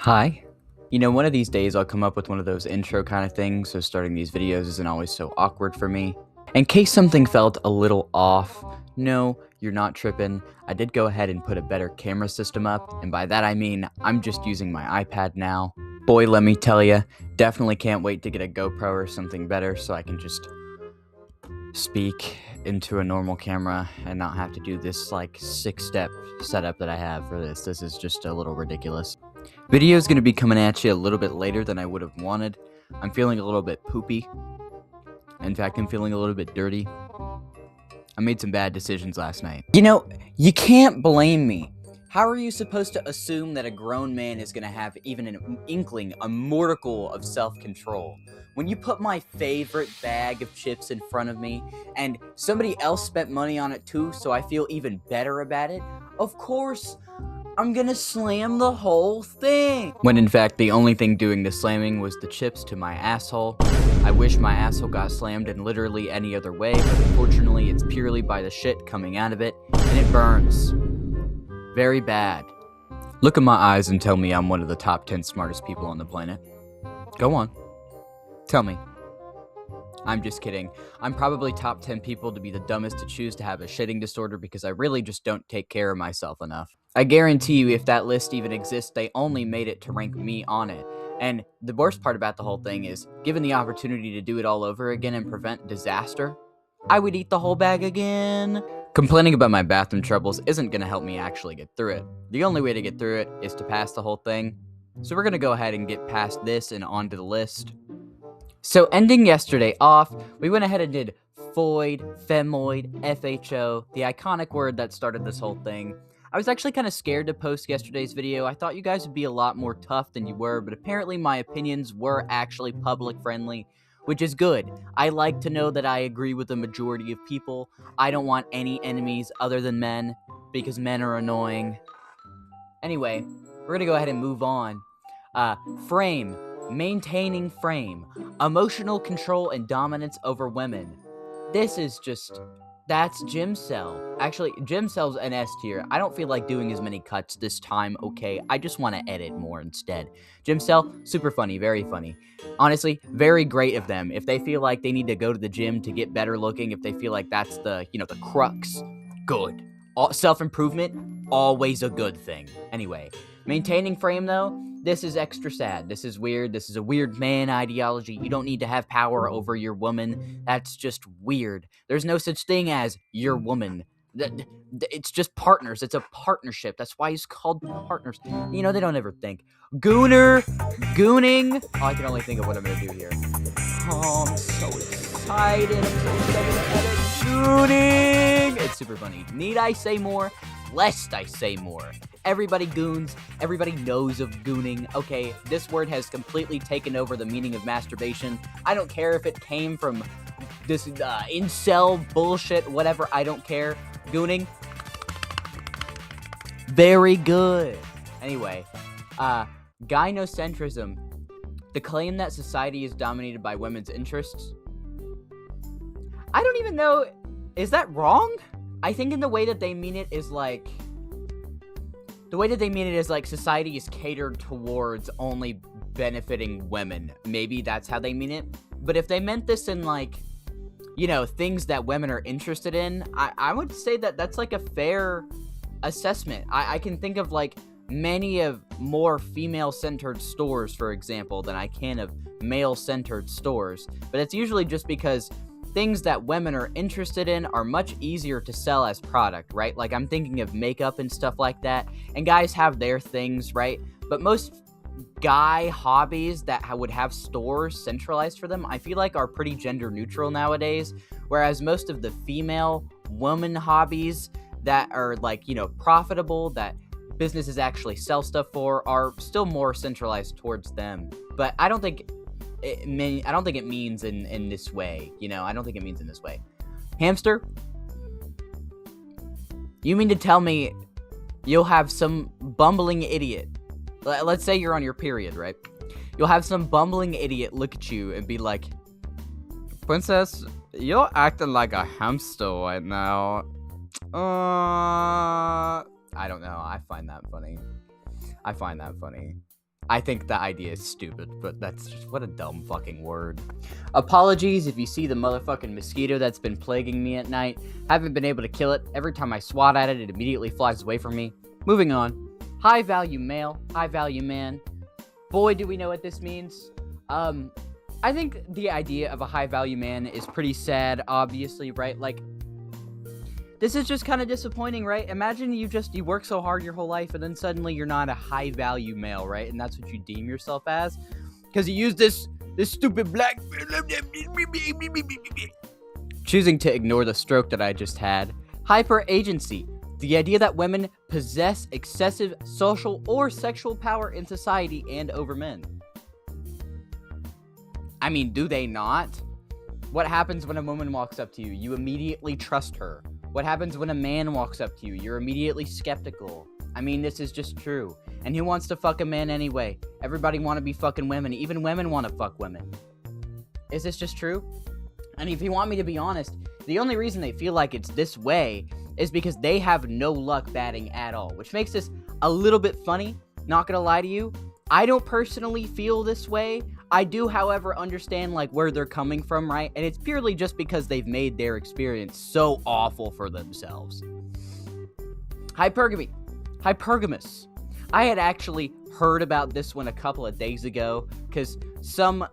Hi. One of these days I'll come up with one of those intro kind of things, so starting these videos isn't always so awkward for me. In case something felt a little off, no, you're not tripping. I did go ahead and put a better camera system up, and by that I mean I'm just using my iPad now. Boy, let me tell ya, definitely can't wait to get a GoPro or something better so I can just speak into a normal camera and not have to do this like 6-step setup that I have for this. This is just a little ridiculous. Video is going to be coming at you a little bit later than I would have wanted. I'm feeling a little bit poopy. In fact, I'm feeling a little bit dirty. I made some bad decisions last night. You can't blame me. How are you supposed to assume that a grown man is going to have even an inkling, a modicum of self-control? When you put my favorite bag of chips in front of me, and somebody else spent money on it too, so I feel even better about it, of course, I'm gonna slam the whole thing. When in fact, the only thing doing the slamming was the chips to my asshole. I wish my asshole got slammed in literally any other way, but unfortunately, it's purely by the shit coming out of it, and it burns. Very bad. Look at my eyes and tell me I'm one of the top 10 smartest people on the planet. Go on. Tell me. I'm just kidding. I'm probably top 10 people to be the dumbest to choose to have a shitting disorder because I really just don't take care of myself enough. I guarantee you if that list even exists, they only made it to rank me on it. And the worst part about the whole thing is, given the opportunity to do it all over again and prevent disaster, I would eat the whole bag again. Complaining about my bathroom troubles isn't going to help me actually get through it. The only way to get through it is to pass the whole thing. So we're going to go ahead and get past this and onto the list. So ending yesterday off, we went ahead and did foid, femoid, FHO, the iconic word that started this whole thing. I was actually kind of scared to post yesterday's video. I thought you guys would be a lot more tough than you were, but apparently my opinions were actually public friendly, which is good. I like to know that I agree with the majority of people. I don't want any enemies other than men, because men are annoying. Anyway, we're gonna go ahead and move on. Frame. Maintaining frame. Emotional control and dominance over women. This is just... That's Gym Cell. Actually, Gym Cell's an S tier. I don't feel like doing as many cuts this time, okay? I just want to edit more instead. Gym Cell, super funny, very funny. Honestly, very great of them. If they feel like they need to go to the gym to get better looking, if they feel like that's the crux, good. Self-improvement, always a good thing. Anyway, maintaining frame though, this is extra sad. This is weird. This is a weird man ideology. You don't need to have power over your woman. That's just weird. There's no such thing as your woman. It's just partners. It's a partnership. That's why it's called partners. They don't ever think. Gooner, gooning. Oh, I can only think of what I'm going to do here. Oh, I'm so excited. I'm so excited to edit gooning. It's super funny. Need I say more? Lest I say more. Everybody goons. Everybody knows of gooning. Okay, this word has completely taken over the meaning of masturbation. I don't care if it came from this incel bullshit, whatever. I don't care. Gooning. Very good. Anyway, gynocentrism. The claim that society is dominated by women's interests. I don't even know. Is that wrong? I think in the way that they mean it is like... The way that they mean it is like society is catered towards only benefiting women. Maybe that's how they mean it. But if they meant this in like, things that women are interested in, I would say that that's like a fair assessment. I can think of like many of more female-centered stores, for example, than I can of male-centered stores. But it's usually just because things that women are interested in are much easier to sell as product, right? Like I'm thinking of makeup and stuff like that, and guys have their things, right? But most guy hobbies that would have stores centralized for them, I feel like are pretty gender neutral nowadays, whereas most of the female woman hobbies that are like, profitable, that businesses actually sell stuff for, are still more centralized towards them. But I don't think it means in this way, I don't think it means in this way. Hamster? You mean to tell me you'll have some bumbling idiot, let's say you're on your period, right? You'll have some bumbling idiot look at you and be like, Princess, you're acting like a hamster right now. I don't know. I find that funny. I think the idea is stupid, but that's just, what a dumb fucking word. Apologies if you see the motherfucking mosquito that's been plaguing me at night. Haven't been able to kill it. Every time I swat at it, it immediately flies away from me. Moving on. High value male, high value man. Boy, do we know what this means. I think the idea of a high value man is pretty sad, obviously, right? Like, this is just kind of disappointing, right? Imagine you work so hard your whole life and then suddenly you're not a high value male, right? And that's what you deem yourself as because you use this stupid black choosing to ignore the stroke that I just had. Hyper agency, the idea that women possess excessive social or sexual power in society and over men. I mean, do they not? What happens when a woman walks up to you? You immediately trust her. What happens when a man walks up to you? You're immediately skeptical. I mean, this is just true. And who wants to fuck a man anyway? Everybody want to be fucking women. Even women want to fuck women. Is this just true? And if you want me to be honest, the only reason they feel like it's this way is because they have no luck batting at all, which makes this a little bit funny. Not gonna lie to you. I don't personally feel this way. I do, however, understand like where they're coming from, right? And it's purely just because they've made their experience so awful for themselves. Hypergamy. Hypergamous. I had actually heard about this one a couple of days ago because some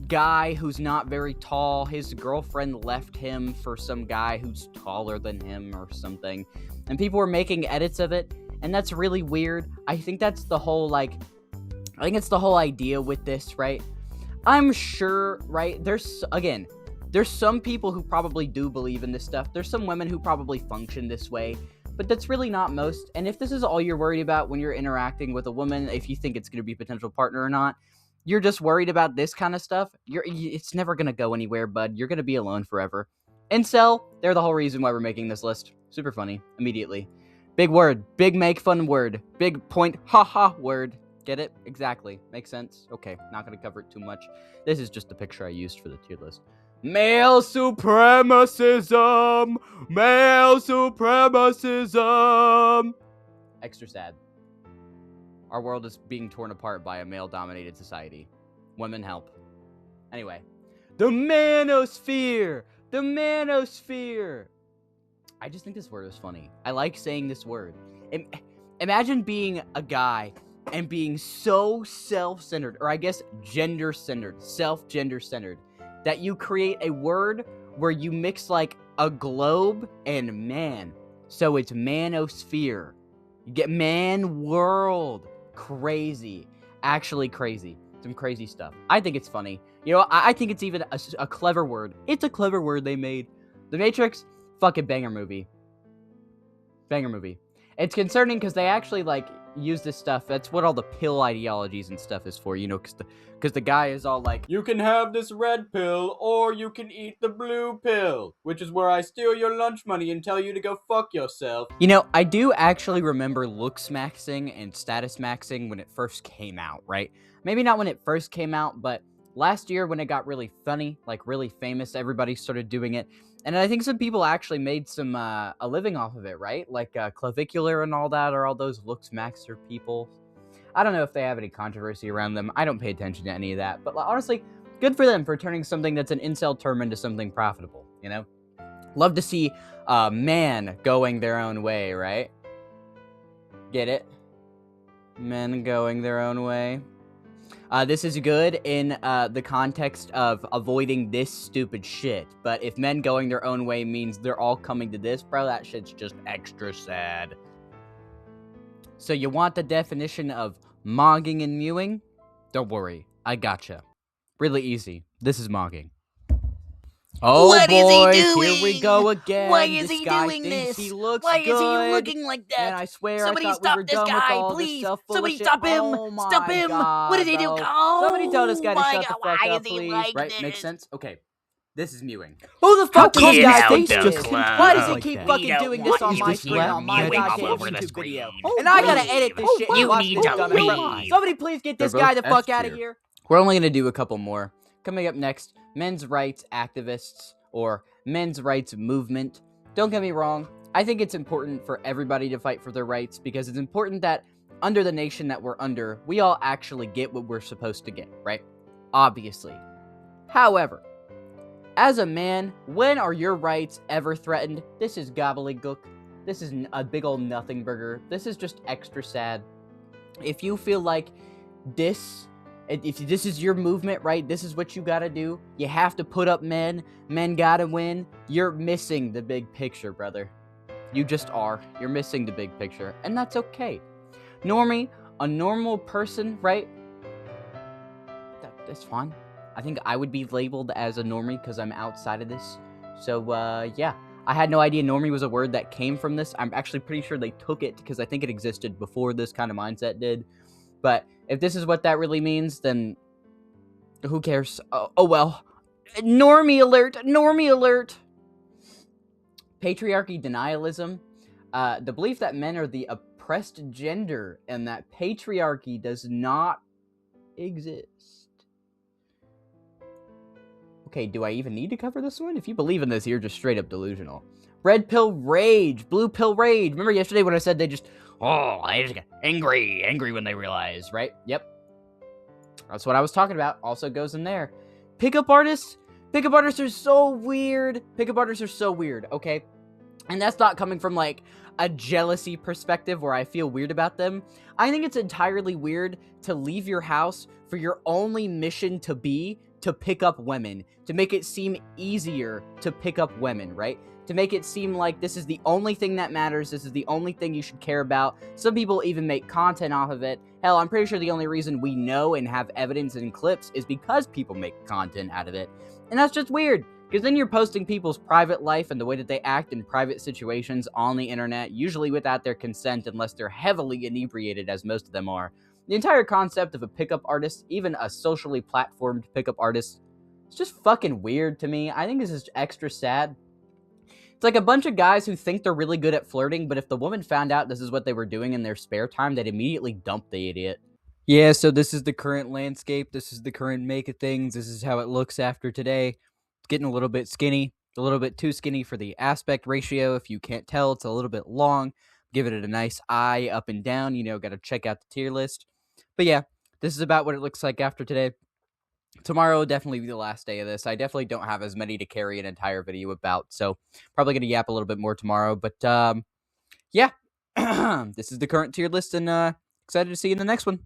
guy who's not very tall, his girlfriend left him for some guy who's taller than him or something. And people were making edits of it, and that's really weird. I think that's the whole it's the whole idea with this, right? I'm sure, right? There's some people who probably do believe in this stuff. There's some women who probably function this way, but that's really not most. And if this is all you're worried about when you're interacting with a woman, if you think it's going to be a potential partner or not, you're just worried about this kind of stuff, it's never going to go anywhere, bud. You're going to be alone forever. Incel, they're the whole reason why we're making this list. Super funny, immediately. Big word, big make fun word, big point, haha word. Get it? Exactly. Makes sense? Okay, not gonna cover it too much. This is just the picture I used for the tier list. Male supremacism! Male supremacism! Extra sad. Our world is being torn apart by a male-dominated society. Women help. Anyway. The manosphere! The manosphere! I just think this word is funny. I like saying this word. Imagine being a guy and being so self-centered, or I guess gender-centered, self-gender-centered, that you create a word where you mix like a globe and man. So it's manosphere. You get man world. Crazy. Actually crazy. Some crazy stuff. I think it's funny. You know, I think it's even a clever word. It's a clever word they made. The Matrix, fucking banger movie. Banger movie. It's concerning because they actually, like, use this stuff. That's what all the pill ideologies and stuff is for, you know, because the guy is all like, you can have this red pill, or you can eat the blue pill, which is where I steal your lunch money and tell you to go fuck yourself. You know, I do actually remember looks maxing and status maxing when it first came out, right? Maybe not when it first came out, but last year when it got really funny, like really famous, everybody started doing it. And I think some people actually made some a living off of it, right? Like Clavicular and all that, or all those looks maxer people. I don't know if they have any controversy around them. I don't pay attention to any of that. But honestly, good for them for turning something that's an incel term into something profitable, you know? Love to see man going their own way, right? Get it? Men going their own way. This is good in the context of avoiding this stupid shit. But if men going their own way means they're all coming to this, bro, that shit's just extra sad. So you want the definition of mogging and mewing? Don't worry, I gotcha. Really easy. This is mogging. Oh what boy, is he doing? Here we go again. Why is this he guy doing thinks this? He looks Why good. is he looking like that? Man, I swear, Somebody I thought stop we were this done guy, with all please. this stuff. Somebody Bullshit. stop him. Oh my Stop him. God, What did he do? bro. Oh, Somebody tell this guy to my shut God. the fuck Why up, is he please. like Right? this? Makes sense? Okay. This is mewing. Who the fuck does Get this guy out think the this? club. Why does he Like keep that. fucking We don't doing this want on you my here screen on my mewing all goddamn over the YouTube screen. video? And I gotta edit this shit and You watch need this to dumbass. leave. Somebody please get this They're guy the both fuck S out of tier. here. We're only gonna do a couple more. Coming up next, men's rights activists or men's rights movement. Don't get me wrong. I think it's important for everybody to fight for their rights because it's important that under the nation that we're under, we all actually get what we're supposed to get, right? Obviously. However, as a man, when are your rights ever threatened? This is gobbledygook. This is a big old nothing burger. This is just extra sad. If you feel like this, if this is your movement, right, this is what you gotta do. You have to put up men. Men gotta win. You're missing the big picture, brother. You just are. You're missing the big picture. And that's okay. Normie, a normal person, right? That's fine. I think I would be labeled as a normie because I'm outside of this. So, yeah. I had no idea normie was a word that came from this. I'm actually pretty sure they took it because I think it existed before this kind of mindset did. But if this is what that really means, then who cares? Oh well. Normie alert! Normie alert! Patriarchy denialism. The belief that men are the oppressed gender and that patriarchy does not exist. Okay, do I even need to cover this one? If you believe in this, you're just straight up delusional. Red pill rage, blue pill rage. Remember yesterday when I said they just get angry when they realize, right? Yep. That's what I was talking about. Also goes in there. Pickup artists are so weird. Pickup artists are so weird, okay? And that's not coming from, like, a jealousy perspective where I feel weird about them. I think it's entirely weird to leave your house for your only mission to be to pick up women, to make it seem easier to pick up women, right? To make it seem like this is the only thing that matters, this is the only thing you should care about. Some people even make content off of it. Hell, I'm pretty sure the only reason we know and have evidence and clips is because people make content out of it. And that's just weird. Because then you're posting people's private life and the way that they act in private situations on the internet, usually without their consent unless they're heavily inebriated, as most of them are. The entire concept of a pickup artist, even a socially platformed pickup artist, it's just fucking weird to me. I think this is extra sad. It's like a bunch of guys who think they're really good at flirting, but if the woman found out this is what they were doing in their spare time, they'd immediately dump the idiot. Yeah, so this is the current landscape. This is the current make of things. This is how it looks after today. It's getting a little bit skinny, a little bit too skinny for the aspect ratio. If you can't tell, it's a little bit long. Give it a nice eye up and down. Got to check out the tier list. But yeah, this is about what it looks like after today. Tomorrow will definitely be the last day of this. I definitely don't have as many to carry an entire video about, so probably going to yap a little bit more tomorrow. But yeah, this is the current tier list, and excited to see you in the next one.